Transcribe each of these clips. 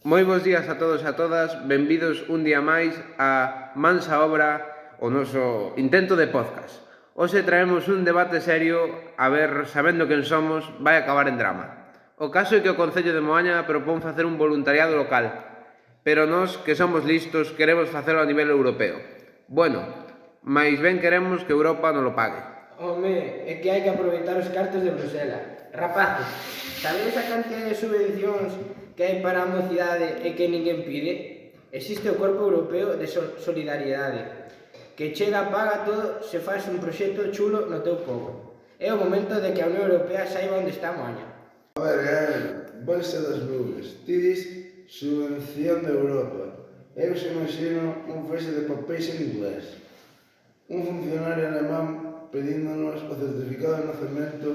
Moi bons días a todos e a todas, benvidos un día máis a Mansa Obra, o noso intento de podcast. Hoxe traemos un debate serio, a ver, sabendo quen somos, vai acabar en drama. O caso é que o Concello de Moaña propón facer un voluntariado local, pero nós, que somos listos, queremos facelo a nivel europeo. Bueno, máis ben queremos que Europa non lo pague. Home, é que hai que aproveitar os cartos de Bruselas. Rapaces, sabedes a cantidad de subvencións que hai para a mocidade e que ninguén pide? Existe o Corpo Europeo de Solidariedade, que chega, paga todo se faz un proxecto chulo no teu pobo. É o momento de que a Unión Europea saiba onde está a Moaña. A ver, Gael, volse das nubes. Ti dis subvención de Europa. Eu se imagino un feixe de papéis en inglés. Un funcionario alemán pedíndonos o certificado de nacemento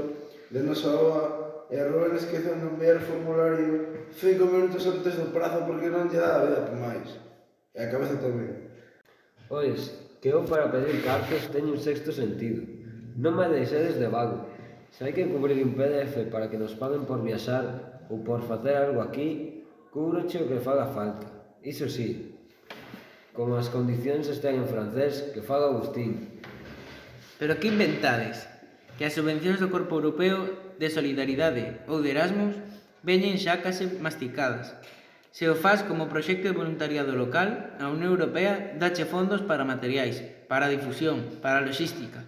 de nosa ova e a Rubén esquecendo de enviar o formulario 5 minutos antes do prazo porque non lle dá a vida por máis. E a cabeza tamén. Ois, que eu para pedir cartos teño un sexto sentido. Non me deixedes de vago. Se hai que cubrir un PDF para que nos paguen por viaxar ou por facer algo aquí, cubroche o que faga falta. Iso sí, como as condicións estén en francés, que faga Agustín. Pero que inventades? Que as subvencións do Corpo Europeo de Solidaridade ou de Erasmus veñen xa case masticadas. Se o faz como proxecto de voluntariado local, a Unión Europea dache fondos para materiais, para a difusión, para a logística.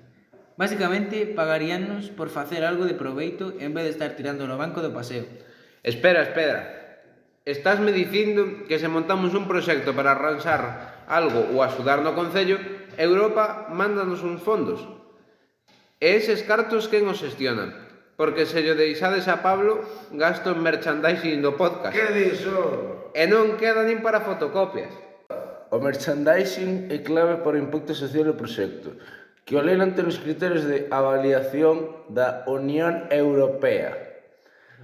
Básicamente, pagaríannos por facer algo de proveito en vez de estar tirando no banco do paseo. Espera. Estásme dicindo que se montamos un proxecto para arranxar algo ou axudar no Concello, Europa mándanos uns fondos. E eses cartos quen os xestiona? Porque se lle deixades a Pablo, gasto en merchandising do podcast. Que diso? E non queda nin para fotocopias. O merchandising é clave para o impacto social do proxecto, que o lean ter os criterios de avaliación da Unión Europea.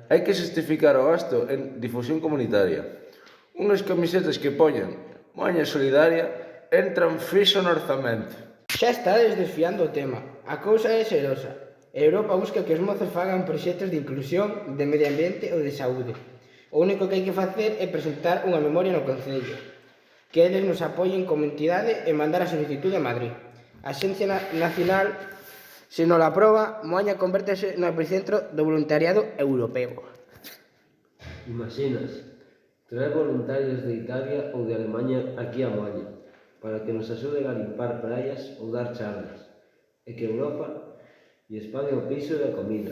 Hai que justificar o gasto en difusión comunitaria. Unhas camisetas que poñan Moaña Solidaria entran fixo no orzamento. Xa estades desfiando o tema. A cousa é serosa. Europa busca que os mozos fagan proxectos de inclusión, de medio ambiente ou de saúde. O único que hai que facer é presentar unha memoria no Concello, que eles nos apoien como entidade e mandar a solicitude a Madrid. A Axencia Nacional, se non la aproba, Moaña convértese no epicentro do voluntariado europeo. Imaxinas, traer voluntarios de Italia ou de Alemanha aquí a Moaña, para que nos axuden a limpar praias ou dar charlas, e que Europa lles pague o piso e a comida.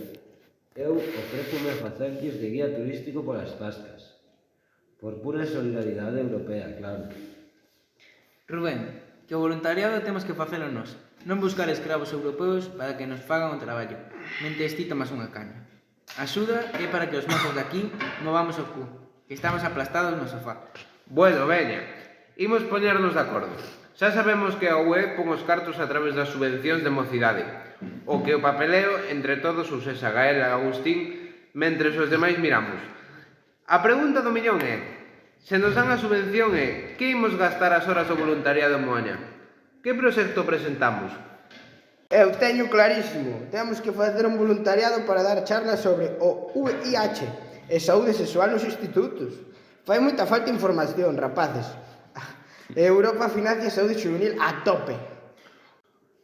Eu ofrécome a facerlles de guía turístico polas tascas. Por pura solidaridade europea, claro. Rubén, que o voluntariado temos que facelo nós, non buscar escravos europeos para que nos fagan o traballo, mentres ti tomas unha caña. A axuda é para que os mozos de aquí movamos o cu, que estamos aplastados no sofá. Bueno, veña, imos poñernos de acordo. Xa sabemos que a UE pon os cartos a través das subvencións de mocidade, o que o papeleo entre todos os esa Gael e Agustín, mentres os demais miramos. A pregunta do millón é, se nos dan a subvención é, que imos gastar as horas do voluntariado en Moaña? Que proxecto presentamos? Eu teño clarísimo, temos que facer un voluntariado para dar charlas sobre o VIH e saúde sexual nos institutos. Fai moita falta información, rapaces. Europa financia a saúde juvenil a tope.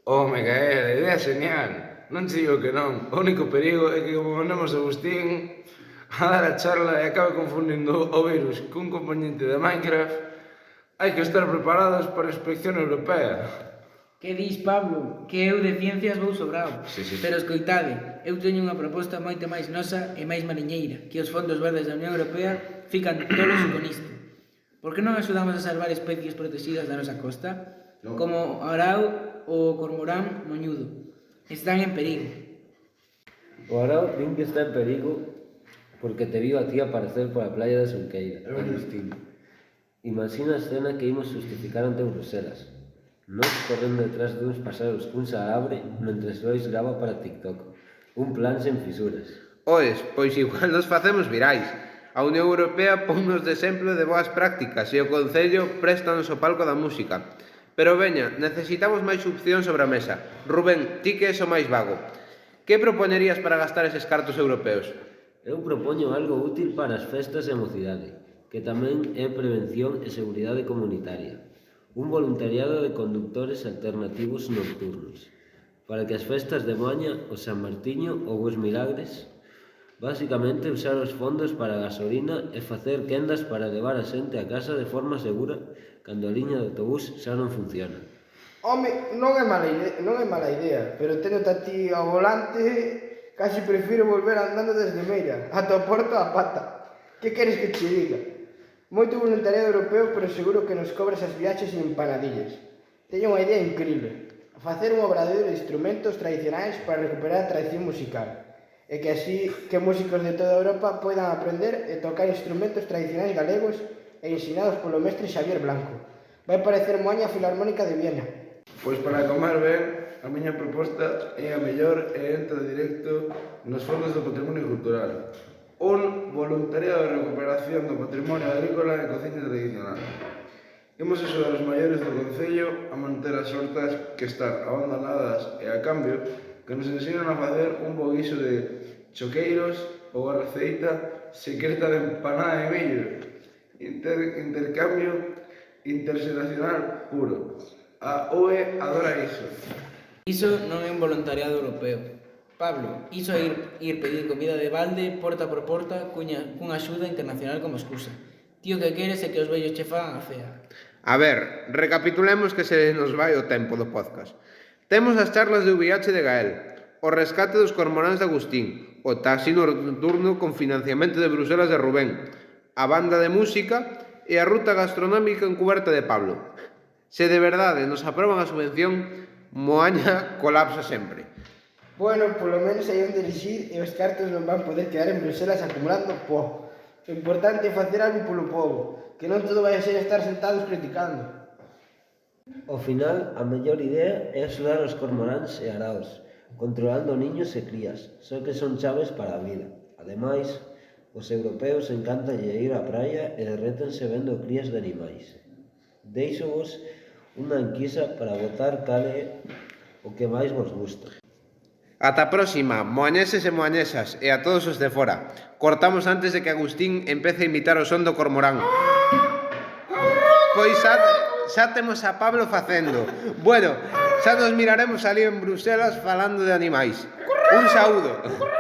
Home, Gael, a idea é genial. Non te digo que non. O único perigo é que como mandamos a Agustín a dar a charla e acabe confundindo o virus cun componente de Minecraft, hai que estar preparados para a inspección europea. Que dis, Pablo? Que eu de ciencias vou sobrado. Sí. Pero escoitade, eu teño unha proposta moito máis nosa e máis mariñeira, que os fondos verdes da Unión Europea fican tolos con isto. Por que non axudamos a salvar especies protegidas da nosa costa? No. Como o arao ou o cormorán moñudo. Están en perigo. O arao din que está en perigo porque te viu a ti aparecer pola playa de Xunqueira, Agustín. Imagina a escena que imos justificar ante Bruselas. Nos correndo detrás duns pasaros cun salabre mentres Lois grava para TikTok. Un plan sen fisuras. Oes, pois igual nos facemos virais. A Unión Europea ponnos de exemplo de boas prácticas e o Concello préstanos o palco da música. Pero veña, necesitamos máis opcións sobre a mesa. Rubén, ti que és o máis vago. Que propoñerías para gastar eses cartos europeos? Eu propoño algo útil para as festas e a mocidade. que tamén é prevención e seguridade comunitaria. Un voluntariado de conductores alternativos nocturnos, para que as festas de Moaña, o San Martiño ou os Milagres, basicamente usar os fondos para a gasolina e facer quendas para levar a xente a casa de forma segura cando a liña de autobús xa non funciona. Home, non é mala idea, pero tendo a ti ao volante, casi prefiro volver andando desde Meira, ata o porto a pata. Que queres que te diga? Moito voluntariado europeo, pero seguro que nos cobras as viaxes e empanadillas. Teño unha idea increíble: facer un obradoiro de instrumentos tradicionais para recuperar a tradición musical, e que así que músicos de toda Europa poidan aprender e tocar instrumentos tradicionais galegos e ensinados polo mestre Xavier Blanco. Vai parecer Moaña a Filarmónica de Viena. Pois para comer ben, a miña proposta é a mellor e entra directo nos fondos do patrimonio cultural. Un voluntariado de recuperación do patrimonio agrícola e cociña tradicional. Imos axudar os maiores do concello a manter as hortas que están abandonadas e, a cambio, que nos ensinan a facer un bo guiso de choqueiros ou a receita secreta de empanada de millo. Intercambio interxeracional puro. A UE adora iso. Iso non é un voluntariado europeo. Pablo, iso é ir pedir comida de balde, porta por porta, cunha axuda internacional como excusa. Tío, que queres é que os vellos che fagan a cea. A ver, recapitulemos que se nos vai o tempo do podcast. Temos as charlas de VIH de Gael, o rescate dos cormoráns de Agustín, o taxi nocturno con financiamento de Bruselas de Rubén, a banda de música e a ruta gastronómica encuberta de Pablo. Se de verdade nos aproban a subvención, Moaña colapsa sempre. Bueno, polo menos hai onde elixir e os cartos non van poder quedar en Bruselas acumulando pó. O importante é facer algo polo povo, que non todo vai a ser estar sentados criticando. Ao final, a mellor idea é axudar os cormoráns e araos, controlando niños e crías, só que son chaves para a vida. Ademais, os europeos encántalle ir á praia e derrétense vendo crías de animais. Deixo-vos unha enquisa para votar cal é o que máis vos gusta. Ata a próxima, moañeses e moañesas, e a todos os de fora. Cortamos antes de que Agustín empece a imitar o son do cormorán. Pois xa temos a Pablo facendo. Bueno, xa nos miraremos ali en Bruselas falando de animais. Un saúdo.